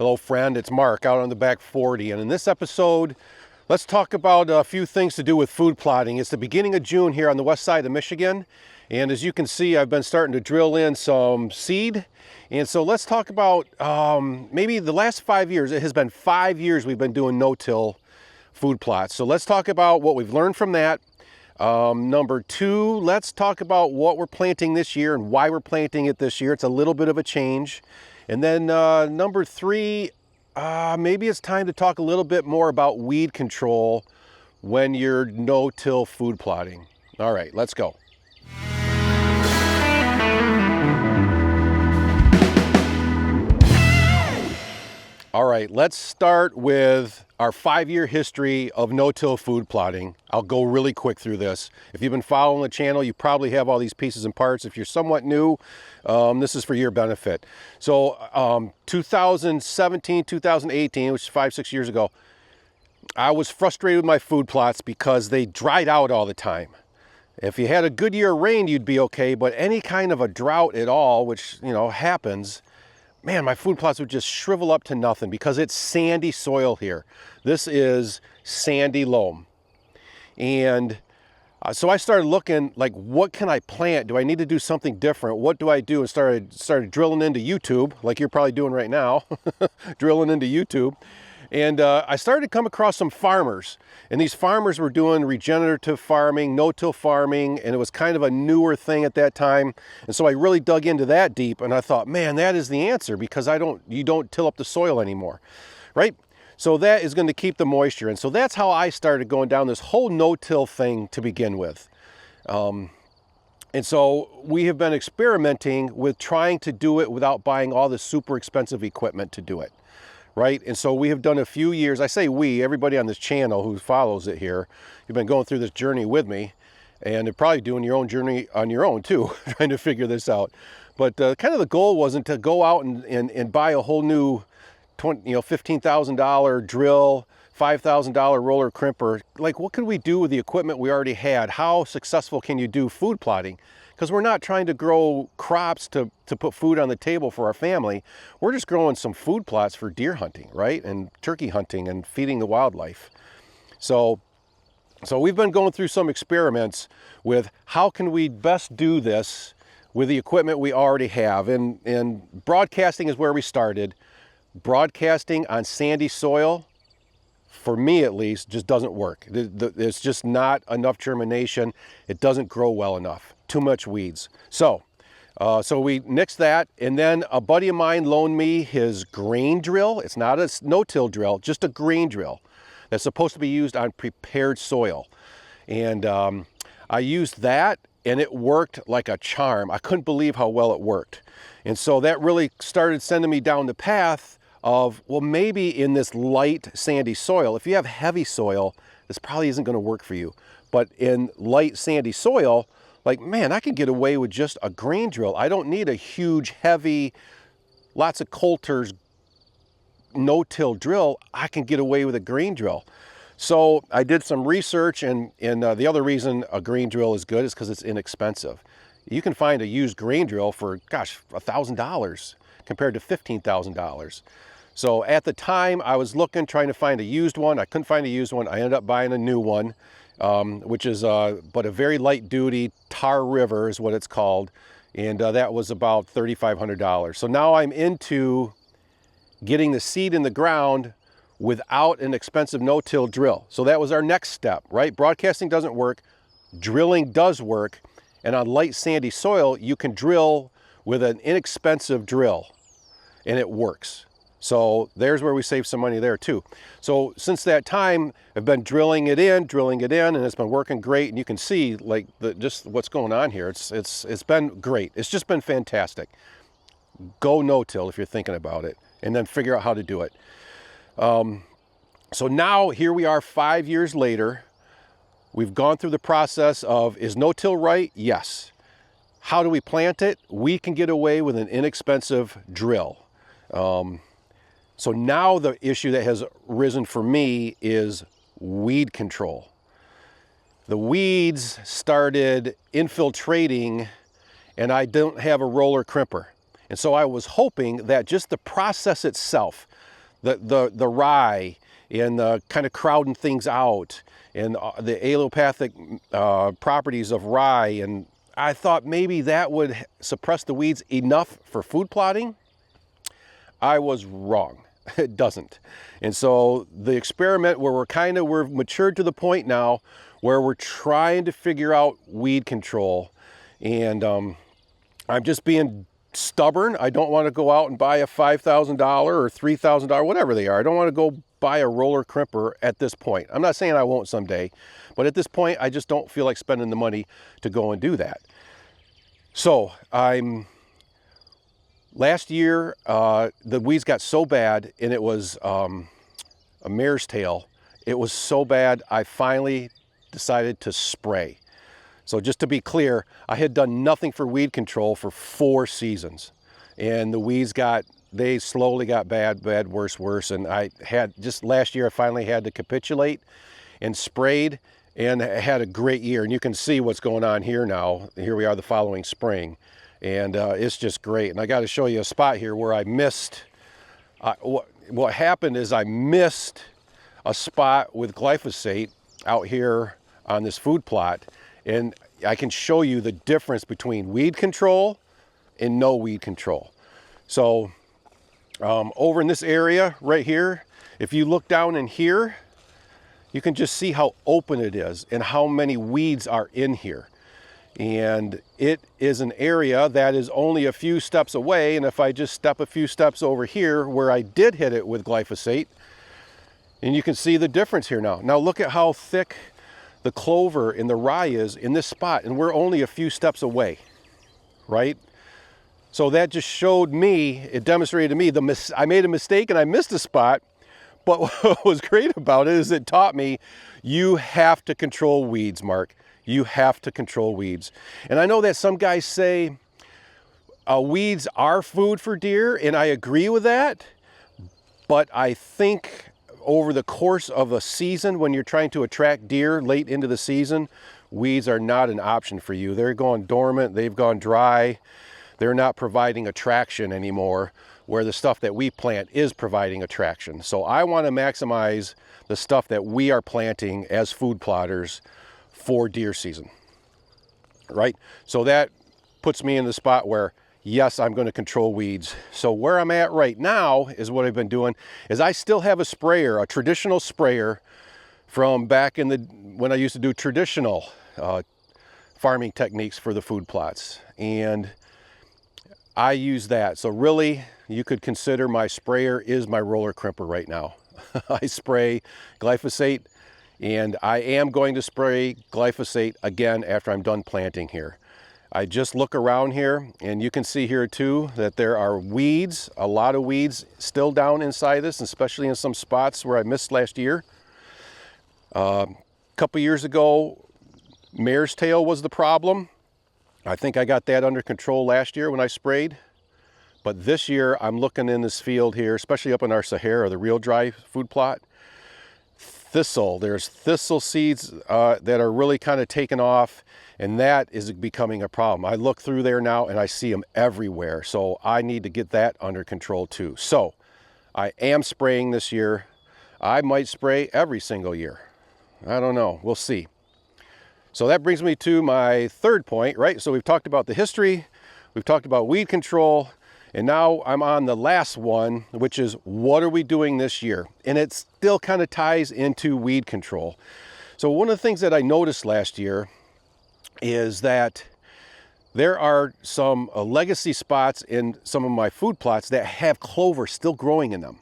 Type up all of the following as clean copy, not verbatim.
Hello friend, it's Mark out on the back 40, and in this episode let's talk about a few things to do with food plotting. It's the beginning of June here on the west side of Michigan, and as you can see I've been starting to drill in some seed. And so let's talk about maybe the last 5 years. It has been 5 years we've been doing no-till food plots. So let's talk about what we've learned from that. Number two, let's talk about what we're planting this year and why we're planting it this year. It's a little bit of a change. And then number three, maybe it's time to talk a little bit more about weed control when you're no-till food plotting. All right, let's go. All right, let's start with our 5-year history of no-till food plotting. I'll go really quick through this. If you've been following the channel, you probably have all these pieces and parts. If you're somewhat new, this is for your benefit. So 2017, 2018, which is 5-6 years ago, I was frustrated with my food plots because they dried out all the time. If you had a good year of rain, you'd be okay, but any kind of a drought at all, which, you know, happens, man, my food plots would just shrivel up to nothing because it's sandy soil here. This is sandy loam. And so I started looking, like, what can I plant? Do I need to do something different? What do I do? And started drilling into YouTube, like you're probably doing right now, drilling into YouTube. And I started to come across some farmers. And these farmers were doing regenerative farming, no-till farming, and it was kind of a newer thing at that time. And so I really dug into that deep, and I thought, man, that is the answer, because you don't till up the soil anymore, right? So that is going to keep the moisture. And so that's how I started going down this whole no-till thing to begin with. And so we have been experimenting with trying to do it without buying all the super expensive equipment to do it. Right? And so we have done a few years. I say we, everybody on this channel who follows it here, you've been going through this journey with me, and you're probably doing your own journey on your own too, trying to figure this out. But kind of the goal wasn't to go out and buy a whole new $15,000 drill, $5,000 roller crimper. Like, what could we do with the equipment we already had? How successful can you do food plotting? Because we're not trying to grow crops to put food on the table for our family. We're just growing some food plots for deer hunting, right? And turkey hunting and feeding the wildlife. So we've been going through some experiments with how can we best do this with the equipment we already have. And broadcasting is where we started. Broadcasting on sandy soil, for me at least, just doesn't work. There's just not enough germination. It doesn't grow well enough. Too much weeds. So we nixed that, and then a buddy of mine loaned me his grain drill. It's not a no-till drill, just a grain drill that's supposed to be used on prepared soil. And I used that, and it worked like a charm. I couldn't believe how well it worked. And so that really started sending me down the path of, well, maybe in this light sandy soil, if you have heavy soil, this probably isn't going to work for you. But in light sandy soil, like, man, I could get away with just a grain drill. I don't need a huge, heavy, lots of coulters, no-till drill. I can get away with a grain drill. So I did some research, and the other reason a grain drill is good is because it's inexpensive. You can find a used grain drill for, gosh, $1,000 compared to $15,000. So at the time, I was trying to find a used one. I couldn't find a used one. I ended up buying a new one. Which is but a very light duty Tar River is what it's called, and that was about $3,500. So now I'm into getting the seed in the ground without an expensive no-till drill. So that was our next step, right? Broadcasting doesn't work, drilling does work, and on light sandy soil you can drill with an inexpensive drill, and it works. So there's where we save some money there too. So since that time, I've been drilling it in, and it's been working great. And you can see, like, just what's going on here. It's been great. It's just been fantastic. Go no-till if you're thinking about it, and then figure out how to do it. So now here we are 5 years later. We've gone through the process of, is no-till right? Yes. How do we plant it? We can get away with an inexpensive drill. So now the issue that has risen for me is weed control. The weeds started infiltrating, and I don't have a roller crimper. And so I was hoping that just the process itself, the rye and the kind of crowding things out, and the allelopathic properties of rye. And I thought maybe that would suppress the weeds enough for food plotting. I was wrong. It doesn't. And so the experiment where we're matured to the point now where we're trying to figure out weed control. And I'm just being stubborn. I don't want to go out and buy a $5,000 or $3,000, whatever they are. I don't want to go buy a roller crimper at this point. I'm not saying I won't someday, but at this point, I just don't feel like spending the money to go and do that. So last year, the weeds got so bad, and it was a mare's tail. It was so bad, I finally decided to spray. So just to be clear, I had done nothing for weed control for 4 seasons. And the weeds they slowly got bad, worse. And just last year, I finally had to capitulate and sprayed, and had a great year. And you can see what's going on here now. Here we are the following spring. And it's just great. And I got to show you a spot here where I missed. What happened is I missed a spot with glyphosate out here on this food plot. And I can show you the difference between weed control and no weed control. So over in this area right here, if you look down in here, you can just see how open it is and how many weeds are in here. And it is an area that is only a few steps away. And if I just step a few steps over here where I did hit it with glyphosate, and you can see the difference here now. Now look at how thick the clover and the rye is in this spot, and we're only a few steps away, right? So that just showed me, it demonstrated to me, I made a mistake and I missed a spot, but what was great about it is it taught me you have to control weeds, Mark. You have to control weeds. And I know that some guys say weeds are food for deer, and I agree with that, but I think over the course of a season, when you're trying to attract deer late into the season, weeds are not an option for you. They're going dormant, they've gone dry, they're not providing attraction anymore, where the stuff that we plant is providing attraction. So I want to maximize the stuff that we are planting as food plotters for deer season, right? So that puts me in the spot where, yes, I'm going to control weeds. So where I'm at right now is what I've been doing is I still have a sprayer, a traditional sprayer from back in when I used to do traditional farming techniques for the food plots. And I use that. So really, you could consider my sprayer is my roller crimper right now. I spray glyphosate, and I am going to spray glyphosate again after I'm done planting here. I just look around here, and you can see here too that there are weeds, a lot of weeds still down inside this, especially in some spots where I missed last year. A couple years ago, mare's tail was the problem. I think I got that under control last year when I sprayed. But this year, I'm looking in this field here, especially up in our Sahara, the real dry food plot. There's thistle seeds that are really kind of taken off, and that is becoming a problem. I look through there now and I see them everywhere. So I need to get that under control too. So I am spraying this year. I might spray every single year. I don't know, we'll see. So that brings me to my third point, right? So we've talked about the history, we've talked about weed control, and now I'm on the last one, which is what are we doing this year? And it still kind of ties into weed control. So one of the things that I noticed last year is that there are some legacy spots in some of my food plots that have clover still growing in them.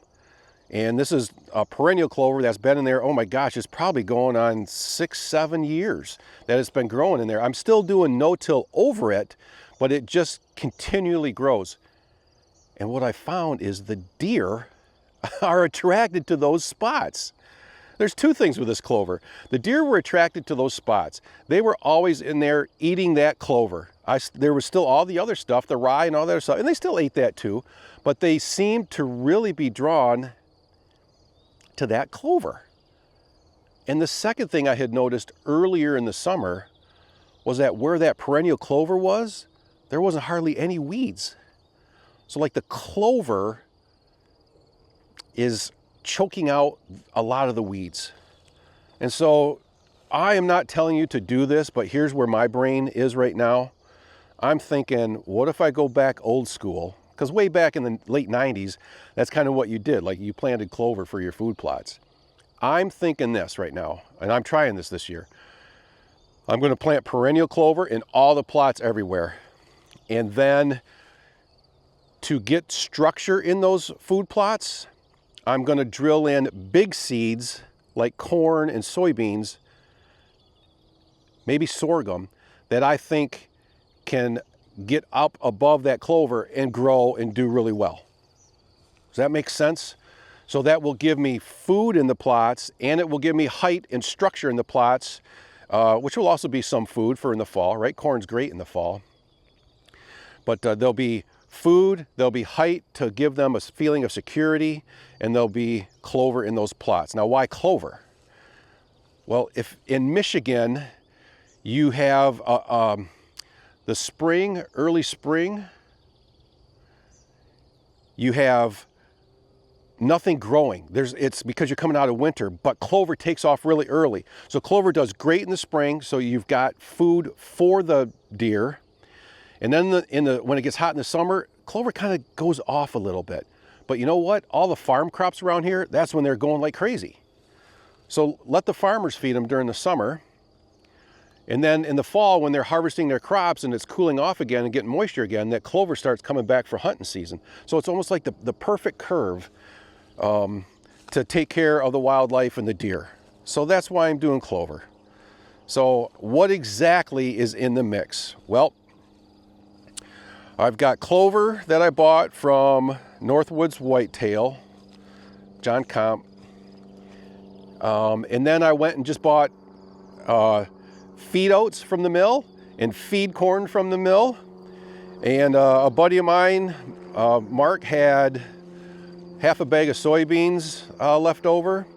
And this is a perennial clover that's been in there, oh my gosh, it's probably going on 6-7 years that it's been growing in there. I'm still doing no-till over it, but it just continually grows. And what I found is the deer are attracted to those spots. There's two things with this clover. The deer were attracted to those spots. They were always in there eating that clover. There was still all the other stuff, the rye and all that other stuff, and they still ate that too, but they seemed to really be drawn to that clover. And the second thing I had noticed earlier in the summer was that where that perennial clover was, there wasn't hardly any weeds. So like the clover is choking out a lot of the weeds. And so I am not telling you to do this, but here's where my brain is right now. I'm thinking, what if I go back old school? Because way back in the late 90s, that's kind of what you did. Like you planted clover for your food plots. I'm thinking this right now, and I'm trying this year. I'm going to plant perennial clover in all the plots everywhere. And then to get structure in those food plots, I'm going to drill in big seeds like corn and soybeans, maybe sorghum, that I think can get up above that clover and grow and do really well. Does that make sense? So that will give me food in the plots, and it will give me height and structure in the plots, which will also be some food for in the fall, right? Corn's great in the fall. But there'll be food, there'll be height to give them a feeling of security, and there'll be clover in those plots. Now, why clover? Well, if in Michigan you have the spring, early spring, you have nothing growing. It's because you're coming out of winter, but clover takes off really early. So clover does great in the spring, so you've got food for the deer. And then when it gets hot in the summer, clover kind of goes off a little bit. But you know what? All the farm crops around here, that's when they're going like crazy. So let the farmers feed them during the summer. And then in the fall, when they're harvesting their crops and it's cooling off again and getting moisture again, that clover starts coming back for hunting season. So it's almost like the perfect curve to take care of the wildlife and the deer. So that's why I'm doing clover. So what exactly is in the mix? Well, I've got clover that I bought from Northwoods Whitetail, John Comp. And then I went and just bought feed oats from the mill and feed corn from the mill. And a buddy of mine, Mark, had half a bag of soybeans left over,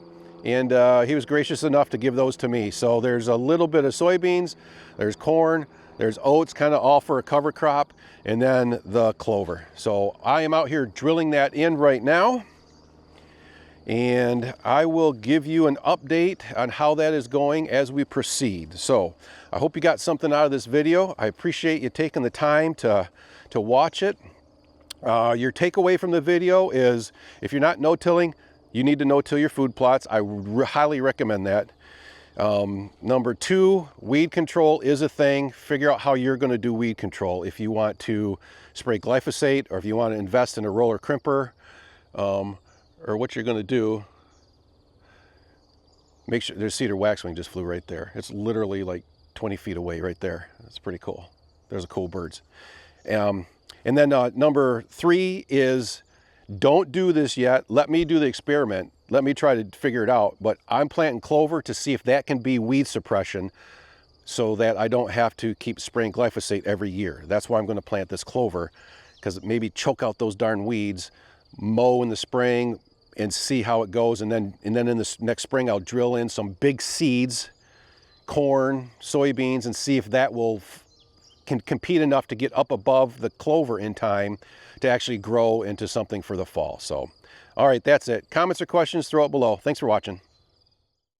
and he was gracious enough to give those to me. So there's a little bit of soybeans, there's corn, there's oats, kind of all for a cover crop, and then the clover. So I am out here drilling that in right now, and I will give you an update on how that is going as we proceed. So I hope you got something out of this video. I appreciate you taking the time to watch it. Your takeaway from the video is, if you're not no-tilling, you need to no-till your food plots. I highly recommend that. Number two, weed control is a thing. Figure out how you're going to do weed control. If you want to spray glyphosate, or if you want to invest in a roller crimper, or what you're going to do, make sure there's cedar waxwing just flew right there. It's literally like 20 feet away right there. That's pretty cool. There's a cool birds. And then number three is, don't do this yet. Let me do the experiment. Let me try to figure it out. But I'm planting clover to see if that can be weed suppression, so that I don't have to keep spraying glyphosate every year. That's why I'm going to plant this clover, because maybe choke out those darn weeds, mow in the spring, and see how it goes. And then in the next spring, I'll drill in some big seeds, corn, soybeans, and see if that can compete enough to get up above the clover in time to actually grow into something for the fall. So, all right, that's it. Comments or questions, throw it below. Thanks for watching.